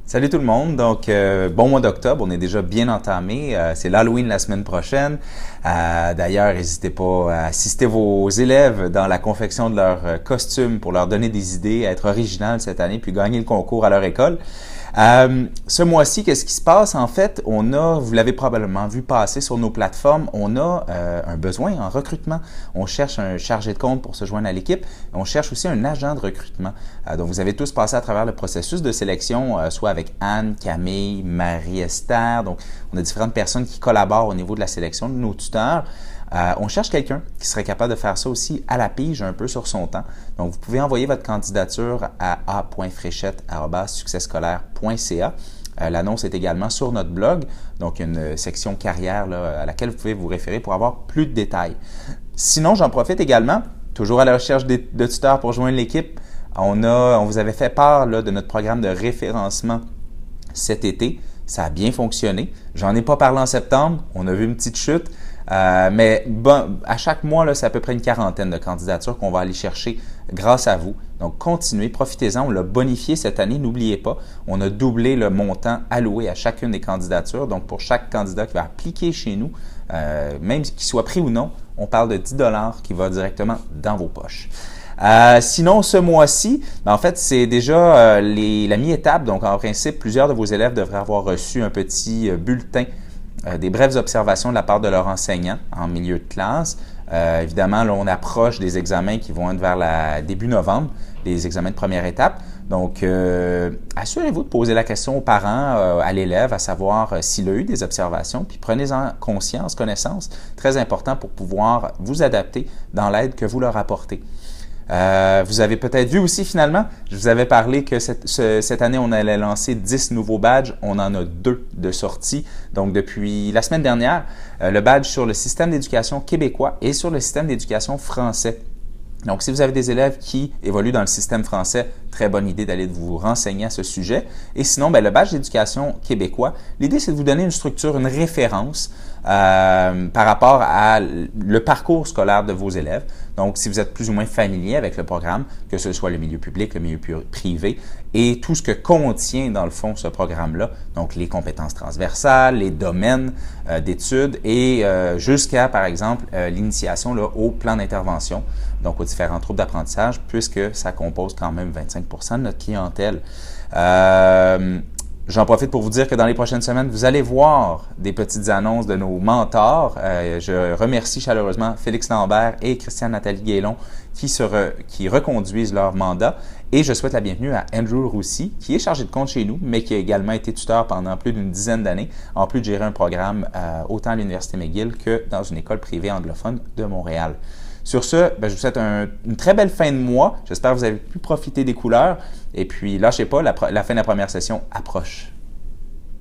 Salut tout le monde, donc bon mois d'octobre, on est déjà bien entamé, c'est l'Halloween la semaine prochaine. D'ailleurs, n'hésitez pas à assister vos élèves dans la confection de leurs costumes pour leur donner des idées, à être original cette année, puis gagner le concours à leur école. Ce mois-ci, qu'est-ce qui se passe? En fait, vous l'avez probablement vu passer sur nos plateformes, on a un besoin en recrutement. On cherche un chargé de compte pour se joindre à l'équipe. On cherche aussi un agent de recrutement. Donc, vous avez tous passé à travers le processus de sélection, soit avec Anne, Camille, Marie-Esther. Donc, on a différentes personnes qui collaborent au niveau de la sélection de nos tuteurs. On cherche quelqu'un qui serait capable de faire ça aussi à la pige, un peu sur son temps. Donc, vous pouvez envoyer votre candidature à a.fréchette@successcolaire.ca. L'annonce est également sur notre blog, donc une section carrière là, à laquelle vous pouvez vous référer pour avoir plus de détails. Sinon, j'en profite également, toujours à la recherche de tuteurs pour joindre l'équipe. On vous avait fait part là, de notre programme de référencement cet été. Ça a bien fonctionné. J'en ai pas parlé en septembre. On a vu une petite chute. Mais bon, à chaque mois, là, c'est à peu près une quarantaine de candidatures qu'on va aller chercher grâce à vous. Donc, continuez, profitez-en. On l'a bonifié cette année, n'oubliez pas. On a doublé le montant alloué à chacune des candidatures. Donc, pour chaque candidat qui va appliquer chez nous, même qu'il soit pris ou non, on parle de 10 $ qui va directement dans vos poches. Sinon, ce mois-ci, en fait, c'est déjà la mi-étape. Donc, en principe, plusieurs de vos élèves devraient avoir reçu un petit bulletin des brèves observations de la part de leur enseignant en milieu de classe. Évidemment, là, on approche des examens qui vont être vers début novembre, les examens de première étape. Donc, assurez-vous de poser la question aux parents, à l'élève, à savoir s'il a eu des observations, puis prenez-en conscience, connaissance, très important pour pouvoir vous adapter dans l'aide que vous leur apportez. Vous avez peut-être vu aussi finalement, je vous avais parlé que cette année, on allait lancer 10 nouveaux badges. On en a 2 de sortie. Donc, depuis la semaine dernière, le badge sur le système d'éducation québécois et sur le système d'éducation français. Donc, si vous avez des élèves qui évoluent dans le système français, très bonne idée d'aller vous renseigner à ce sujet. Et sinon, le badge d'éducation québécois, l'idée, c'est de vous donner une structure, une référence par rapport à le parcours scolaire de vos élèves. Donc, si vous êtes plus ou moins familier avec le programme, que ce soit le milieu public, le milieu privé, et tout ce que contient, dans le fond, ce programme-là, donc les compétences transversales, les domaines d'études et jusqu'à, par exemple, l'initiation au plan d'intervention, donc aux différents troubles d'apprentissage, puisque ça compose quand même 25% de notre clientèle. J'en profite pour vous dire que dans les prochaines semaines, vous allez voir des petites annonces de nos mentors. Je remercie chaleureusement Félix Lambert et Christiane Nathalie Guélon qui reconduisent leur mandat. Et je souhaite la bienvenue à Andrew Roussy, qui est chargé de compte chez nous, mais qui a également été tuteur pendant plus d'une dizaine d'années, en plus de gérer un programme autant à l'Université McGill que dans une école privée anglophone de Montréal. Sur ce, je vous souhaite une très belle fin de mois. J'espère que vous avez pu profiter des couleurs. Et puis, lâchez pas, la fin de la première session approche.